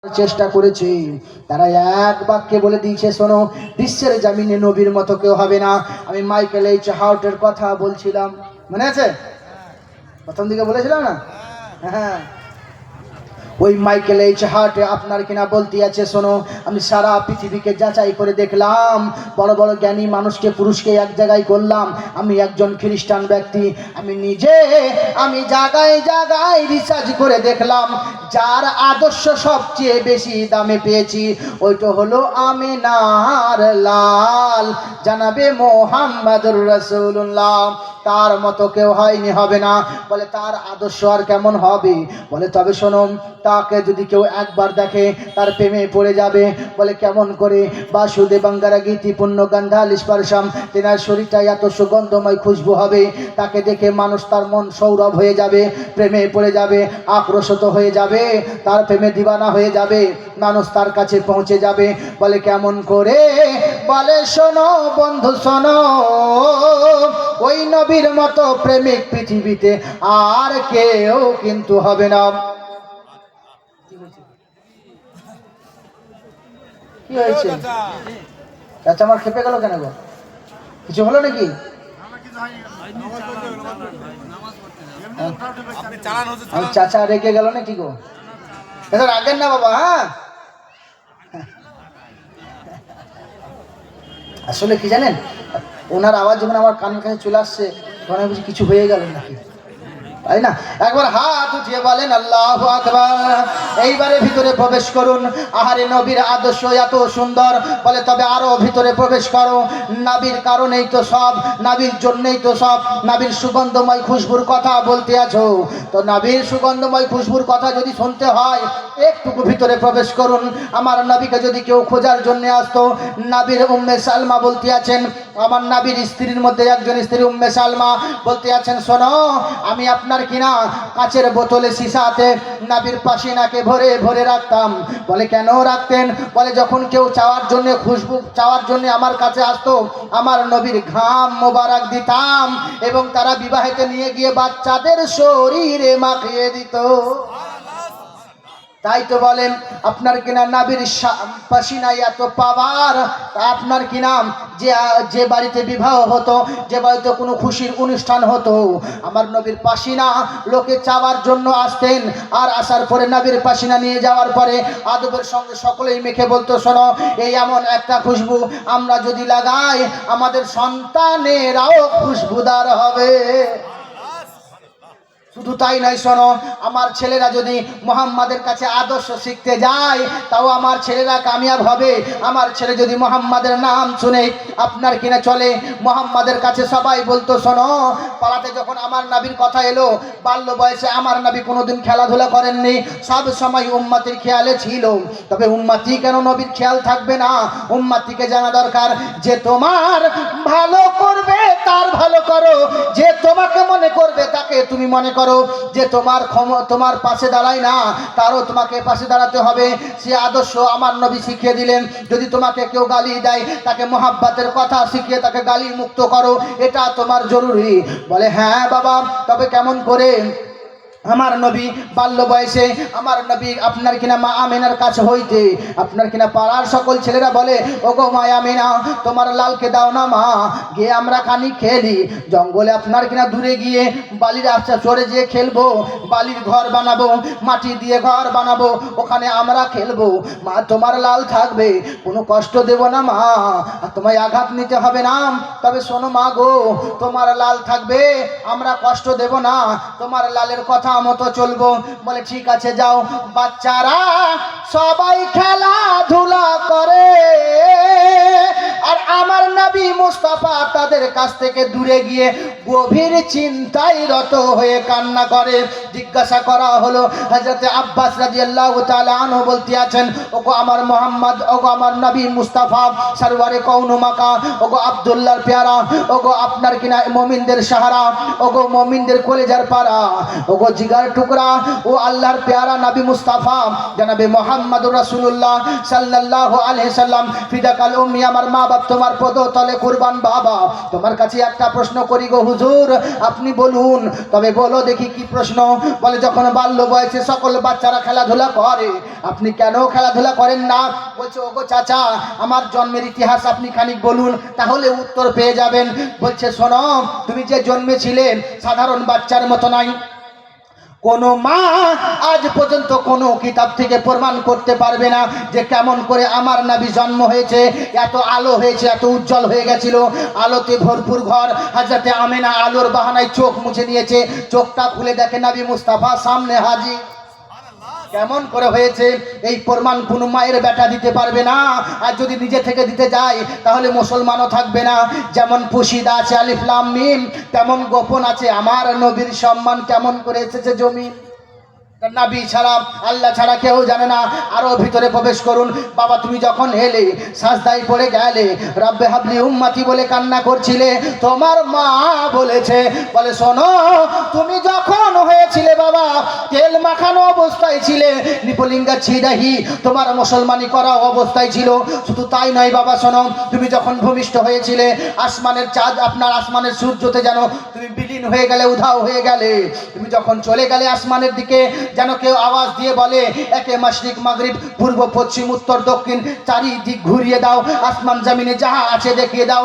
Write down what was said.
চেষ্টা করেছে, তারা এক বাক্যে বলে দিয়েছে, শোনো, বিশ্বের জমিনে নবীর মতো কেউ হবে না। আমি মাইকেল এইচ হার্টের কথা বলছিলাম, মনে আছে? প্রথম দিকে বলেছিলাম না? হ্যাঁ, ওই মাইকেল এইচ হার্টে আপনার কিনা বলতে আছে, শোনো, আমি সারা পৃথিবীকে যাচাই করে দেখলাম, বড় বড় জ্ঞানী মানুষকে পুরুষকে এক জায়গায় করলাম। আমি একজন খ্রিস্টান ব্যক্তি, আমি জায়গায় জায়গায় রিসার্চ করে দেখলাম, যার আদর্শ সবচেয়ে বেশি দামে পেয়েছি ওইটা হলো আমিনার লাল, জানাবে মোহাম্মদুর রাসূলুল্লাহ। তার মতো কেউ হয়নি, হবে না। বলে তার আদর্শ আর কেমন হবে? বলে তবে শোনো, তাকে যদি কেউ একবার দেখে তার প্রেমে পড়ে যাবে। বলে কেমন করে? বাসুদেবাঙ্গারা গীতি পুণ্য গন্ধা লিস্পারসাম, তেনার শরীরটা এত সুগন্ধময় খুশবু হবে, তাকে দেখে মানুষ তার মন সৌরভ হয়ে যাবে, প্রেমে পড়ে যাবে, আক্রোশিত হয়ে যাবে, তার প্রেমে দিবানা হয়ে যাবে, মানুষ তার কাছে পৌঁছে যাবে। বলে কেমন করে? বলে শোনো বন্ধু, শোনো, ওই নবীর মতো প্রেমিক পৃথিবীতে আর কেউ কিন্তু হবে না। কি হয়েছে চাচা? আমার খেপে গেল কেন গো? কিছু হলো নাকি? চাচা রেগে গেল নাকি গো? এটা রাগেন না বাবা। হ্যাঁ, আসলে কি জানেন, ওনার আওয়াজ যখন আমার কানের কাছে চলে আসছে তখন বুঝি কিছু হয়ে গেল নাকি, তাই না? একবার হাত উঠিয়ে বলেন আল্লাহু আকবার। এইবারে ভিতরে প্রবেশ করুন। আহারে নবীর আদর্শ এত সুন্দর। বলে তবে আরো ভিতরে প্রবেশ করো। নবীর কারণেই তো সব, নবীর জন্যই তো সব। নবীর সুগন্ধময় খুশবুর কথা বলতে আছো, তো নবীর সুগন্ধময় খুশবুর কথা যদি শুনতে হয় একটুকু ভিতরে প্রবেশ করুন। আমার নবীকে যদি কেউ খোঁজার জন্য আসতো, নবীর উম্মে সালমা বলতে আছেন, আমার নবীর স্ত্রীর মধ্যে একজন স্ত্রী উম্মে সালমা বলতে আছেন, শোনো, আমি আপনার কিনা কাচের বোতলে সিসাতে নবীর পাসিনাকে ভরে ভরে রাখতাম। বলে কেন রাখতেন? বলে যখন কেউ চাওয়ার জন্য, খুশবু চাওয়ার জন্য আমার কাছে আসতো, আমার নবীর ঘাম মোবারক দিতাম এবং তারা বিবাহেতে নিয়ে গিয়ে বাচ্চাদের শরীরে মাখিয়ে দিত। তাই তো বলেন আপনার কিনা নবীর পাসিনা এত পাওয়ার। আপনার কিনা যে বাড়িতে বিবাহ হতো, যে বাড়িতে কোনো খুশির অনুষ্ঠান হতো, আমার নবীর পাসিনা লোকে চাওয়ার জন্য আসতেন। আর আসার পরে নবীর পাসিনা নিয়ে যাওয়ার পরে আদবের সঙ্গে সকলেই মেখে বলতো, শোনো, এই এমন একটা খুশবু আমরা যদি লাগাই আমাদের সন্তানেরাও খুশবুদার হবে। শুধু তাই নয়, শোনো, আমার ছেলেরা যদি মুহাম্মাদের কাছে আদর্শ শিখতে যায় তাও আমার ছেলেরা কামিয়াব হবে। আমার ছেলে যদি মুহাম্মাদের নাম শুনে আপনার কিনা চলে, মুহাম্মাদের কাছে সবাই বলতো, শোনো, পাড়াতে যখন আমার নবীর কথা এলো, বাল্য বয়সে আমার নবী কোনোদিন খেলাধুলা করেননি, সব সময় উম্মতির খেয়ালে ছিল। তবে উম্মতি কেন নবীর খেয়াল থাকবে না? উম্মতিকে জানা দরকার, যে তোমার ভালো করবে তার ভালো করো, যে তোমাকে মনে করবে তাকে তুমি মনে করো, যে তোমার পাশে দাঁড়ায় না তারও তোমাকে পাশে দাঁড়াতে হবে। সে আদর্শ আমার নবী শিখিয়ে দিলেন। যদি তোমাকে কেউ গালি দেয় তাকে মোহাব্বতের কথা শিখিয়ে তাকে গালি মুক্ত করো, এটা তোমার জরুরি। বলে হ্যাঁ বাবা, তবে কেমন করে? আমার নবী বাল্য বয়সে আমার নবী আপনার কিনা মা আমিনার কাছে হইতে আপনার কিনা পাড়ার সকল ছেলেরা বলে, ওগো মা আমিনা, তোমার লালকে দাও না মা, গিয়ে আমরা খানি খেলি। জঙ্গলে আপনার কিনা দূরে গিয়ে বালির আচ্ছা চড়ে যেয়ে খেলবো, বালির ঘর বানাবো, মাটি দিয়ে ঘর বানাবো, ওখানে আমরা খেলবো। মা তোমার লাল থাকবে, কোনো কষ্ট দেব না মা, আর তোমায় আঘাত নিতে হবে না। তবে শোনো মা গো, তোমার লাল থাকবে, আমরা কষ্ট দেব না, তোমার লালের কথা মতো চলবো। বলে ঠিক আছে যাও। বাচ্চারা সবাই খেলাধুলা করে আর আমার নবী মুস্তাফা তাদের কাছ থেকে দূরে গিয়ে গভীর চিন্তায় রত হয়ে কান্না করে। জিজ্ঞাসা করা হলো, হযরত আব্বাস রাদিয়াল্লাহু তাআলা আনহু বলতে আছেন, ওগো আমার মুহাম্মদ, ওগো আমার নবী মুস্তাফা সরওয়ারে কওন মাকা, ওগো আব্দুল্লাহর পেয়ারা, ওগো আপনার কিনা মুমিনদের সাহারা, ওগো মুমিনদের কলেজার পারা, ওগো জিগার টুকরা, ও আল্লাহর পেয়ারা নবী মুস্তাফা জনাবে মুহাম্মদুর রাসূলুল্লাহ সাল্লাল্লাহু আলাইহি সাল্লাম, ফিদাকাল উম্মি, আমার মা বাপ তোমার পদতলে কুরবান বাবা। তোমার কাছে একটা প্রশ্ন করি গো হুজুর, আপনি বলুন। তবে বলো দেখি কি প্রশ্ন? বলে যখন বাল্য বয়সে সকল বাচ্চারা খেলাধুলা করে, আপনি কেন খেলাধুলা করেন না? বলছে ওগো চাচা, আমার জন্মের ইতিহাস আপনি খানিক বলুন, তাহলে উত্তর পেয়ে যাবেন। বলছে শোনো, তুমি যে জন্মেছিলে সাধারণ বাচ্চার মতো নাই। কোন মা আজ পর্যন্ত কোনো কিতাব থেকে প্রমাণ করতে পারবে না যে কেমন করে আমার নবী জন্ম হয়েছে। এত আলো হয়েছে, এত উজ্জ্বল হয়ে গেছিল, আলোতে ভরপুর ঘর। হযরতে আমেনা আলোর বাহানায় চোখ মুছে নিয়েছে, চোখটা খুলে দেখে নবী মুস্তাফা সামনে হাজির। কেমন করে হয়েছে এই প্রমাণ কোনো মায়ের বেটা দিতে পারবে না। আর যদি নিজে থেকে দিতে যায় তাহলে মুসলমানও থাকবে না। যেমন পুশিদা আছে আলিফ লাম মিম, তেমন গোপন আছে আমার নবীর সম্মান কেমন করে এসেছে জমিন। নবী ছাড়া, আল্লাহ ছাড়া কেউ জানে না। আরো ভিতরে প্রবেশ করুন। বাবা তুমি যখন এলে সাজদায় পড়ে গেলে, রব্বে হাবলি উম্মতি বলে কান্না করছিলে, তোমার মা বলেছে, বলে শোনো, তুমি যখন হয়েছিলে বাবা তেল মাখানো অবস্থায় ছিলে, নিপলিঙ্গা ছিদাহি তোমার মুসলমানি করা অবস্থায় ছিল। শুধু তাই নয় বাবা শোনো, তুমি যখন ভূমিষ্ঠ হয়েছিলে আসমানের চাঁদ, আপনার আসমানের সূর্যতে যেন তুমি বিলীন হয়ে গেলে, উধাও হয়ে গেলে। তুমি যখন চলে গেলে আসমানের দিকে, যেন কেউ আওয়াজ দিয়ে বলে একে মাশরিক মাগরিব, পূর্ব পশ্চিম উত্তর দক্ষিণ চারিদিক ঘুরিয়ে দাও, আসমান জমিনে যাহা আছে দেখিয়ে দাও।